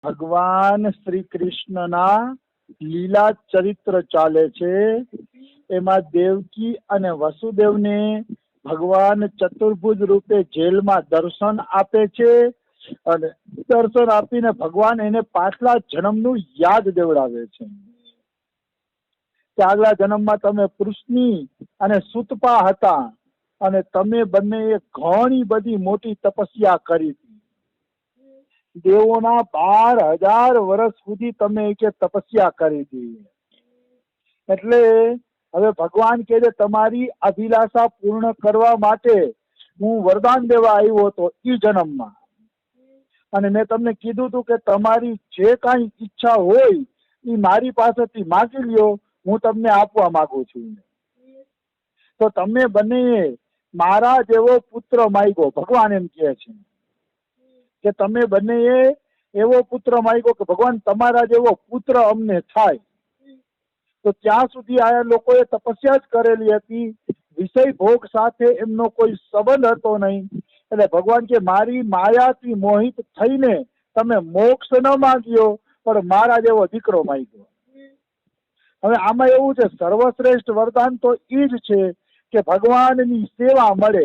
ભગવાન શ્રી કૃષ્ણના લીલા ચરિત્ર ચાલે છે. એમાં દેવકી અને વસુદેવને ભગવાન ચતુર્ભુજ રૂપે જેલમાં દર્શન આપે છે અને દર્શન આપીને ભગવાન એને પાછલા જન્મનું યાદ દેવડાવે છે કે આગલા જન્મમાં તમે પૃષ્ણી અને સુતપા હતા અને તમે બંને ઘણી બધી મોટી તપસ્યા કરી હતી. દેવોના 12,000 વર્ષ સુધી તમે કે તપસ્યા કરી હતી. એટલે હવે ભગવાન કહે છે તમારી અભિલાષા પૂર્ણ કરવા માટે હું વરદાન દેવા આવ્યો હતો એ જન્મમાં, અને મેં તમને કીધું હતું કે તમારી જે કાંઈ ઈચ્છા હોય એ મારી પાસેથી માગી લ્યો, હું તમને આપવા માંગુ છું. તો તમે બંને મારા જેવો પુત્ર માંગ્યો. ભગવાન એમ કહે છે કે તમે બંને એવો પુત્ર માંગ્યો કે ભગવાન તમારા જેવો પુત્ર અમને થાય. તો ત્યાં સુધી આ લોકોએ તપસ્યા જ કરેલી હતી, વિષય ભોગ સાથે એમનો કોઈ સંબંધ હતો નહીં. એટલે ભગવાન કે મારી માયાથી મોહિત થઈને તમે મોક્ષ ન માંગ્યો પણ મારા જેવો દીકરો માંગ્યો. હવે આમાં એવું છે, સર્વશ્રેષ્ઠ વરદાન તો એ જ છે કે ભગવાનની સેવા મળે,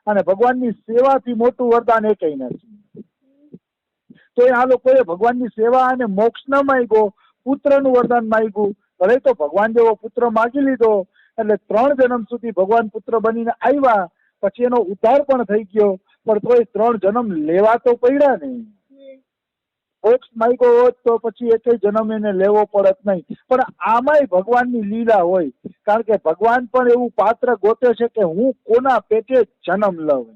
અને ભગવાનની સેવાથી મોટું વરદાન એ કઈ નથી. તો આ લોકોએ ભગવાનની સેવા અને મોક્ષ ન માંગ્યો, પુત્રનું વરદાન માંગ્યું. ભલે તો ભગવાન જેવો પુત્ર માગી લીધો એટલે 3 જન્મ સુધી ભગવાન પુત્ર બનીને આવ્યા, પછી એનો ઉદ્ધાર પણ થઈ ગયો, પણ તોય 3 જન્મ લેવા તો પડ્યા ને. મોક્ષ માંગ્યો હોત તો પછી એકેય જન્મ એને લેવો પડત નહીં. પણ આમાંય ભગવાનની લીલા હોય, કારણ કે ભગવાન પણ એવું પાત્ર ગોતે છે કે હું કોના પેટે જન્મ લઉં.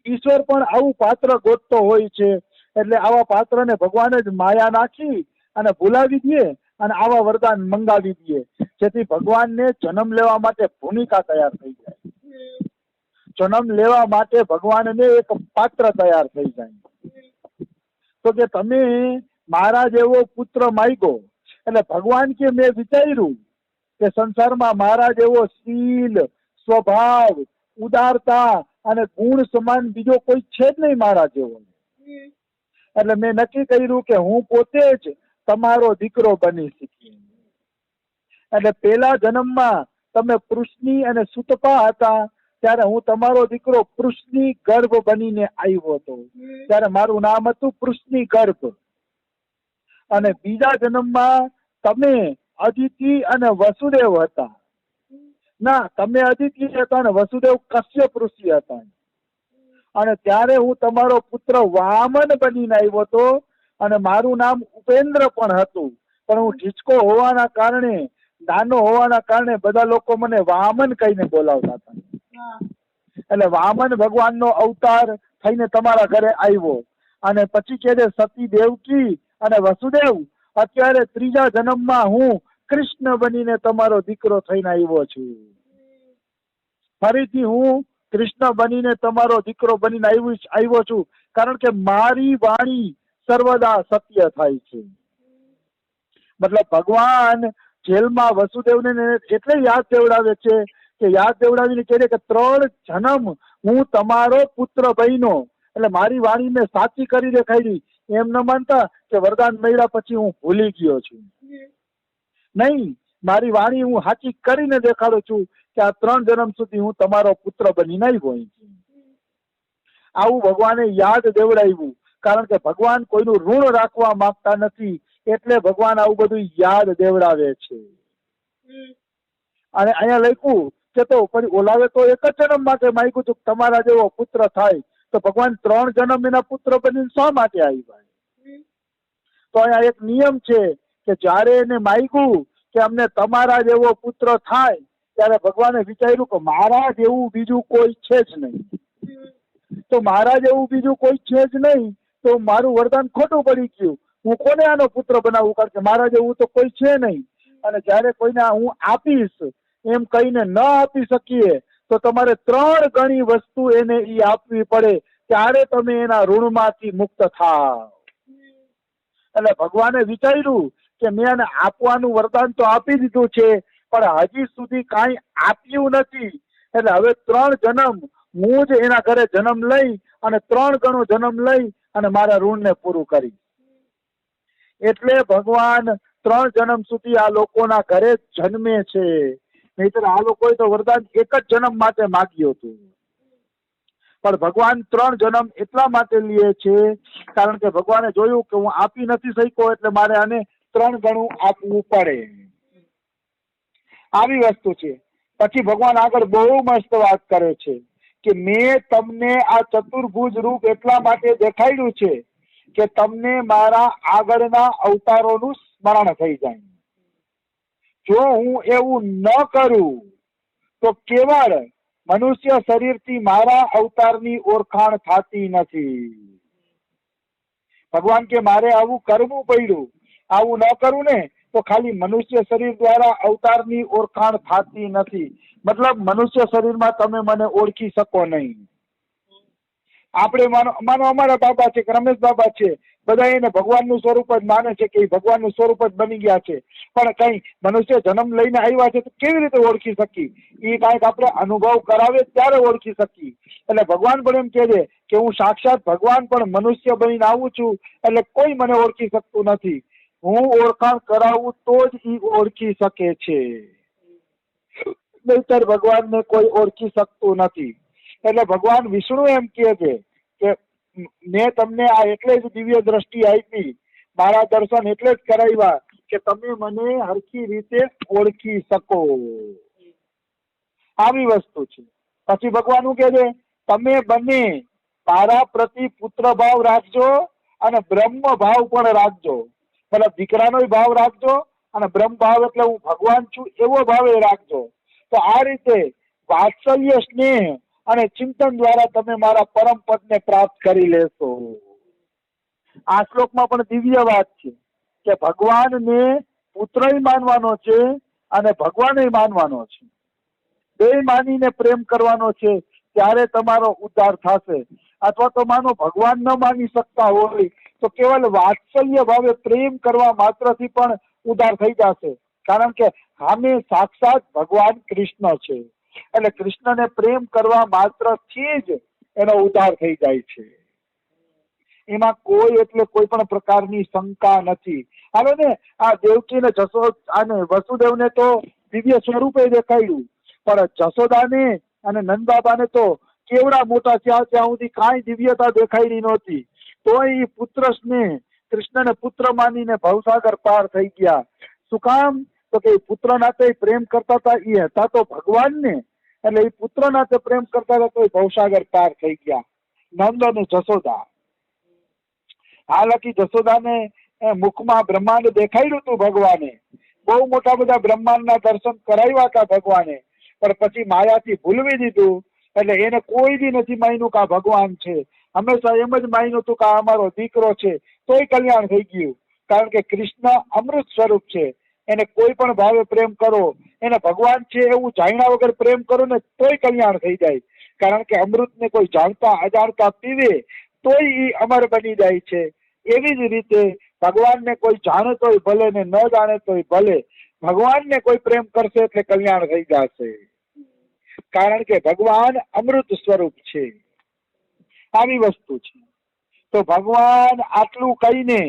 ઈશ્વર પણ આવું પાત્ર ગોતતો હોય છે. એટલે આવા પાત્રને ભગવાન જ માયા નાખી અને ભૂલાવી દે અને આવા વરદાન મંગાવી દે, જેથી ભગવાનને જન્મ લેવા માટે ભૂમિકા તૈયાર થઈ જાય. જન્મ લેવા માટે ભગવાનને એક પાત્ર તૈયાર થઈ જાય. તો કે તમે મારા જેવો પુત્ર માંગ્યો એટલે ભગવાન કે મેં વિચાર્યું કે સંસારમાં મારા જેવો શીલ, સ્વભાવ, ઉદારતા અને ગુણ સમાન બીજો કોઈ છે જ નહીં મારા જેવો. એટલે મેં નક્કી કર્યું કે હું પોતે જ તમારો દીકરો બની શકી. એટલે પેલા જન્મમાં તમે પૃષ્ણી અને સુતપા હતા ત્યારે હું તમારો દીકરો પૃષ્ણી ગર્ભ બનીને આવ્યો હતો, ત્યારે મારું નામ હતું પૃષ્ણી ગર્ભ. અને બીજા જન્મમાં તમે અદિતિ અને વસુદેવ હતા. ના, તમે અદિતિ હતા અને વસુદેવ કશ્યપ ઋષિ હતા. અને ત્યારે હું તમારો પુત્ર વામન બનીને આવ્યો હતો અને મારું નામ ઉપેન્દ્ર પણ હતું, પણ હું ઢીચકો હોવાના કારણે, નાનો હોવાના કારણે બધા લોકો મને વામન કહીને બોલાવતા હતા. એટલે વામન ભગવાનનો અવતાર થઈને તમારા ઘરે આવ્યો. અને પછી કહે છે સતી દેવકી અને વસુદેવ, અત્યારે 3જા જન્મમાં હું કૃષ્ણ બનીને તમારો દીકરો થઈને આવ્યો છું. ફરીથી હું કૃષ્ણ બનીને તમારો દીકરો બનીને આવ્યો છું, કારણ કે મારી વાણી સર્વદા સત્ય થાય છે. મતલબ ભગવાન જેલમાં વસુદેવને એટલે યાદ દેવડાવે છે કે યાદ દેવડાવીને કહે છે કે 3 જન્મ હું તમારો પુત્ર બન્યો, એટલે મારી વાણી મેં સાચી કરી દેખાડી. એમ ન માનતા કે વરદાન મળ્યા પછી હું ભૂલી ગયો છું. નહીં, મારી વાણી હું સાચી કરીને દેખાડું છું કે આ 3 જન્મ સુધી હું તમારો પુત્ર બનીને આવ્યો. આવું ભગવાને યાદ દેવડાવ્યું, કારણ કે ભગવાન કોઈનું ઋણ રાખવા માંગતા નથી, એટલે ભગવાન આવું બધું યાદ દેવડાવે છે. અને અહીંયા લખ્યું કે તો પછી ઓલાવે તો એક જ જન્મ માટે માંગ્યું હતું તમારા જેવો પુત્ર થાય, તો ભગવાન 3 જન્મ એના પુત્ર બનીને શા માટે આવ્યા? તો અહીંયા એક નિયમ છે કે જયારે એને માંગ્યું કે અમને તમારા જેવો પુત્ર થાય, ત્યારે ભગવાને વિચાર્યું કે મારા જેવું બીજું કોઈ છે જ નહીં. તો મારા જેવું બીજું કોઈ છે જ નહીં તો મારું વરદાન ખોટું પડી ગયું. હું કોને આનો પુત્ર બનાવું, કારણ કે મારા જેવું તો કોઈ છે નહીં. અને જયારે કોઈને હું આપીશ એમ કહીને ન આપી શકીએ તો તમારે 3 ગણી વસ્તુ એને ઈ આપવી પડે, ત્યારે તમે એના ઋણમાંથી મુક્ત થાવ. એટલે ભગવાને વિચાર્યું કે મેં એને આપવાનું વરદાન તો આપી દીધું છે, પણ હજી સુધી કાંઈ આપ્યું નથી. એટલે હવે 3 જન્મ હું જ એના ઘરે જન્મ લઈ અને 3 ગણો જન્મ લઈ અને મારા ઋણને પૂરું કરી. એટલે ભગવાન 3 જન્મ સુધી આ લોકોના ઘરે જન્મે છે, નહીતર આ લોકોએ તો વરદાન એક જ જન્મ માટે માગ્યું હતું. પણ ભગવાન 3 જન્મ એટલા માટે લે છે કારણ કે ભગવાને જોયું કે હું આપી નથી શક્યો, એટલે મારે આને 3 ગણું આપવું પડે. આવી વસ્તુ છે. પછી ભગવાન આગળ બહુ મસ્ત વાત કરે છે કે મેં તમને આ ચતુર્ભુજ રૂપ એટલા માટે દેખાડ્યું છે કે તમને મારા આગળના અવતારોનું સ્મરણ થઈ જાય. જો હું એવું ન કરું તો કેવળ મનુષ્ય શરીરથી મારા અવતારની ઓળખાણ થતી નથી. ભગવાન કે મારે આવું કરવું પડ્યું, આવું ન કરું ને તો ખાલી મનુષ્ય શરીર દ્વારા અવતારની ઓળખાણ થતી નથી. મતલબ મનુષ્ય શરીરમાં તમે મને ઓળખી શકો નહીં. આપણે માનો અમારા બાબા છે કે રમેશ બાબા છે, બધા એને ભગવાનનું સ્વરૂપ જ માને છે કે ભગવાનનું સ્વરૂપ જ બની ગયા છે, પણ કઈ મનુષ્ય જન્મ લઈને આવ્યા છે તો કેવી રીતે ઓળખી શકી? એ કાંઈક આપણે અનુભવ કરાવે ત્યારે ઓળખી શકી. એટલે ભગવાન પણ એમ કહે છે કે હું સાક્ષાત ભગવાન પણ મનુષ્ય બનીને આવું છું, એટલે કોઈ મને ઓળખી શકતું નથી. હું ઓળખાણ કરાવું તો જ એ ઓળખી શકે છે, નહીતર ભગવાનને કોઈ ઓળખી શકતું નથી. એટલે ભગવાન વિષ્ણુ એમ કહે છે કે મેં તમને આ એટલે જ દિવ્ય દ્રષ્ટિ આપી, મારા દર્શન એટલે જ કરાવ્યા કે તમે મને હરખી રીતે ઓળખી શકો. આવી વસ્તુ છે. પછી ભગવાન શું કહે છે, તમે બંને મારા પ્રતિ પુત્ર ભાવ રાખજો અને બ્રહ્મ ભાવ પણ રાખજો. મતલબ દીકરાનો ભાવ રાખજો અને બ્રહ્મ ભાવ એટલે હું ભગવાન છું એવો ભાવ રાખજો. તો આ રીતે વાત્સલ્ય, સ્નેહ અને ચિંતન દ્વારા તમે મારા પરમ પદને પ્રાપ્ત કરી લેશો. આ શ્લોકમાં પણ દિવ્ય વાત છે કે ભગવાનને પુત્રય માનવાનો છે અને ભગવાનય માનવાનો છે. બે માનીને પ્રેમ કરવાનો છે, ત્યારે તમારો ઉદ્ધાર થશે. અથવા તો માનો ભગવાન ન માની શકતા હોય તો કેવલ વાત્સલ્ય ભાવે પ્રેમ કરવા માત્રથી પણ ઉદ્ધાર થઈ જશે. કારણ કે સામે સાક્ષાત ભગવાન કૃષ્ણ છે, એટલે કૃષ્ણને પ્રેમ કરવા માત્રથી જ એનો ઉદ્ધાર થઈ જાય છે. એમાં કોઈ એટલે કોઈ પણ પ્રકારની શંકા નથી. હાલો ને આ દેવકી ને અને વસુદેવને તો દિવ્ય સ્વરૂપે દેખાડ્યું, પણ જશોદાને અને નંદબાબાને તો કેવડા મોટા થયા ત્યાં સુધી કાંઈ દિવ્યતા દેખાડી નહોતી. તો એ પુત્ર સ્નેહ, કૃષ્ણને પુત્ર માનીને ભવસાગર પાર થઈ ગયા. શું કામ? તો કે પુત્ર નાતે પ્રેમ કરતા હતા, એ હતા તો ભગવાનને, એટલે એ પુત્ર નાતે પ્રેમ કરતા હતા તો ભવસાગર પાર થઈ ગયા. નંદ અને જશોદા, હાલાકી જશોદાને મુખમાં બ્રહ્માંડ દેખાડ્યું હતું ભગવાને, બહુ મોટા બધા બ્રહ્માંડના દર્શન કરાવ્યા હતા ભગવાને, પણ પછી માયાથી ભૂલવી દીધું. એટલે એને કોઈ દી નથી માન્યું કે આ ભગવાન છે. હંમેશા એમ જ માન્યું હતું કે આ અમારો દીકરો છે, તોય કલ્યાણ થઈ ગયું. કારણ કે કૃષ્ણ અમૃત સ્વરૂપ છે, એને કોઈ પણ ભાવે પ્રેમ કરો, એને ભગવાન છે એવું જાણ્યા વગર પ્રેમ કરો ને તોય કલ્યાણ થઈ જાય. કારણ કે અમૃતને કોઈ જાણતા અજાણતા પીવે તોય એ અમર બની જાય છે. એવી જ રીતે ભગવાનને કોઈ જાણે તોય ભલે ને ન જાણે તોય ભલે, ભગવાનને કોઈ પ્રેમ કરશે એટલે કલ્યાણ થઈ જશે. કારણ કે ભગવાન અમૃત સ્વરૂપ છે. આવી વસ્તુ છે. તો ભગવાન આટલું કહીને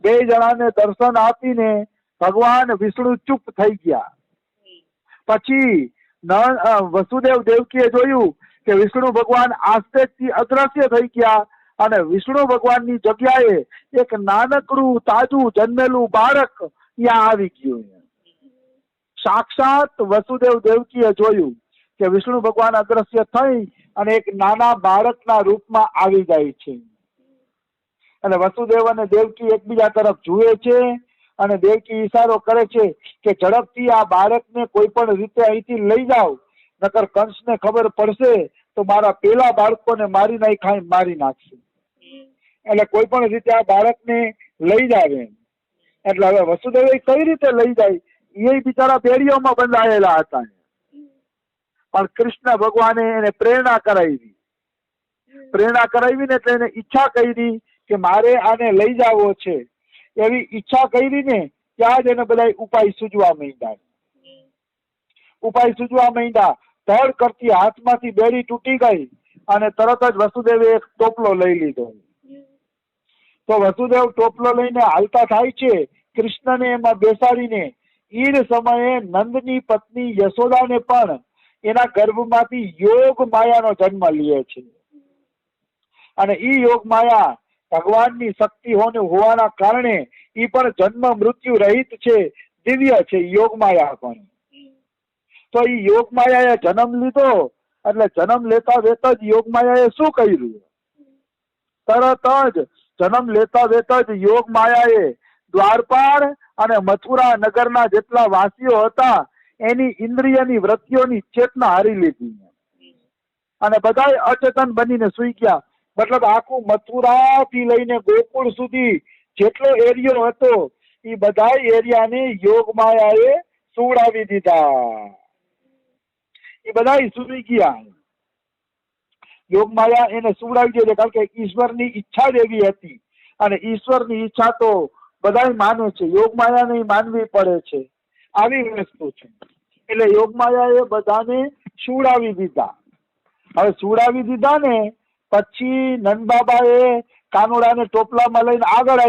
બે જણાને દર્શન આપીને ભગવાન વિષ્ણુ ચૂપ થઈ ગયા. પછી વસુદેવ દેવકીએ જોયું કે વિષ્ણુ ભગવાન આસ્તેજથી અદ્રશ્ય થઈ ગયા અને વિષ્ણુ ભગવાનની જગ્યાએ એક નાનકડું તાજું જન્મેલું બાળક ત્યાં આવી ગયું. સાક્ષાત વસુદેવ દેવકીએ જોયું કે વિષ્ણુ ભગવાન અદ્રશ્ય થઈ અને એક નાના બાળકના રૂપમાં આવી જાય છે. અને વસુદેવ અને દેવકી એકબીજા તરફ જુએ છે અને દેવકી ઈશારો કરે છે કે ઝડપથી આ બાળકને કોઈ પણ રીતે અહીંથી લઈ જાઓ, નકર કંસને ખબર પડશે તો મારા પેલા બાળકોને મારી નાખશે. એટલે કોઈ પણ રીતે આ બાળકને લઈ જાવે. એટલે હવે વસુદેવ કઈ રીતે લઈ જાય, એ બિચારા બેડીઓમાં બંધાયેલા હતા. પણ કૃષ્ણ ભગવાને એને પ્રેરણા કરાવી ને એટલે એને ઈચ્છા કરી કે મારે આને લઈ જવો છે. એવી ઈચ્છા કરી ને ત્યાં જ એને બધા ઉપાય સૂજવા માંડ્યા. ધડ કરતી હાથમાંથી બેડી તૂટી ગઈ અને તરત જ વસુદેવે એક ટોપલો લઈ લીધો. તો વસુદેવ ટોપલો લઈને હાલતા થાય છે, કૃષ્ણને એમાં બેસાડીને. ઈ જ સમયે નંદની પત્ની યશોદાને પણ એના ગર્ભમાંથી યોગ માયાનો જન્મ લે છે. અને ઈ યોગ માયા ભગવાનની શક્તિ હોવાના કારણે ઈ પણ જન્મ મૃત્યુ રહિત છે, દિવ્ય છે યોગ માયા પણ. તો ઈ યોગ માયાએ જન્મ લીધો એટલે જન્મ લેતા વેત જ યોગ માયાએ શું કર્યું? તરત જ જન્મ લેતા વેત જ યોગ માયાએ દ્વારપાળ અને મથુરા નગરના જેટલા વાસીઓ હતા એની ઇન્દ્રિયની વૃત્તિઓની ચેતના હારી લીધી અને બધાય અચેતન બનીને સુઈ ગયા. મતલબ આખું મથુરા થી લઈને ગોકુળ સુધી જેટલો એરિયો હતો એ બધા એરિયાને યોગ માયાએ સુવડાવી દીધા. એ બધા સુઈ ગયા. યોગ માયા એને સુવડાવી દીધા કારણ કે ઈશ્વરની ઈચ્છા જ એવી હતી અને ઈશ્વરની ઈચ્છા તો બધા માને છે, યોગ માયાને માનવી પડે છે, આવી વસ્તુ છે. એટલે યોગ માયાએ બધાને સુવડાવી દીધા. હવે સુવડાવી દીધા ને પછી નંદબાબાએ કાનુડાને ટોપલામાં લઈને આગળ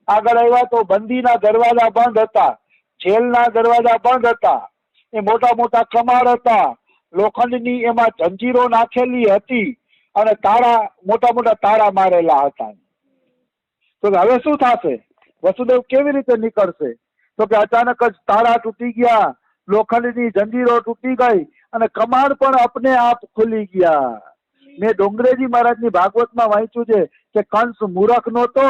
આવ્યા તો બંદીના દરવાજા બંધ હતા, જેલના દરવાજા બંધ હતા. એ મોટા મોટા કમાડ હતા, લોખંડની એમાં જંજીરો નાખેલી હતી અને તાળા મોટા મોટા તાળા મારેલા હતા. તો હવે શું થશે? વસુદેવ કેવી રીતે નીકળશે? તો કે અચાનક જ તાળા તૂટી ગયા, લોખંડની જંજીરો તૂટી ગઈ અને કમાડ પણ अपने आप ખુલી ગયા. મેં ડોંગરેજી મહારાજની ભાગવતમાં વાંચ્યું છે કે કંસ મૂર્ખ નહોતો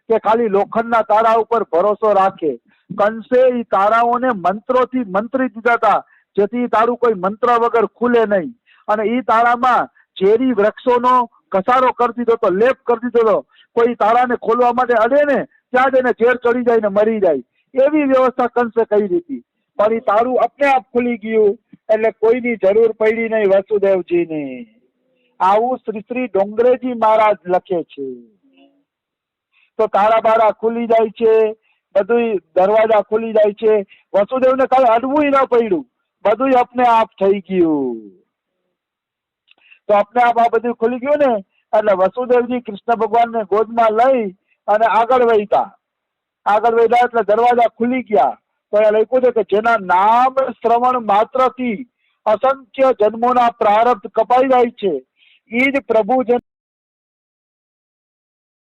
કે ખાલી લોખંડના તારા ઉપર ભરોસો રાખે. કંસે એ તારાઓને મંત્રોથી મંત્રી દીધા હતા જેથી તારું કોઈ મંત્ર વગર ખુલે નહીં. અને એ તારામાં ઝેરી વૃક્ષોનો ઘસારો કરી દીધો હતો, લેપ કરી દીધો હતો. કોઈ તારાને ખોલવા માટે અડે ને ત્યાં જ એને ઝેર ચડી જાય ને મરી જાય, એવી વ્યવસ્થા કંસે કરી દીધી. પણ એ તારું अपने आप ખુલી ગયું એટલે કોઈની જરૂર પડી નહીં વસુદેવજીની. આવું શ્રી શ્રી ડોંગરેજી મહારાજ લખે છે. તો તારા બારા ખુલી જાય છે, બધું દરવાજા ખુલી જાય છે. વસુદેવને કઈ અડવું ન પડ્યું, બધું अपने आप થઈ ગયું. તો अपने आप આ બધું ખુલી ગયું ને એટલે વસુદેવજી કૃષ્ણ ભગવાનને ગોદમાં લઈ અને આગળ વધ્યા એટલે દરવાજા ખુલી ગયા. તો એ લખ્યું છે કે જેના નામ શ્રવણ માત્રથી અસંખ્ય જન્મોના પ્રારબ્ધ કપાઈ જાય છે, એ જ પ્રભુ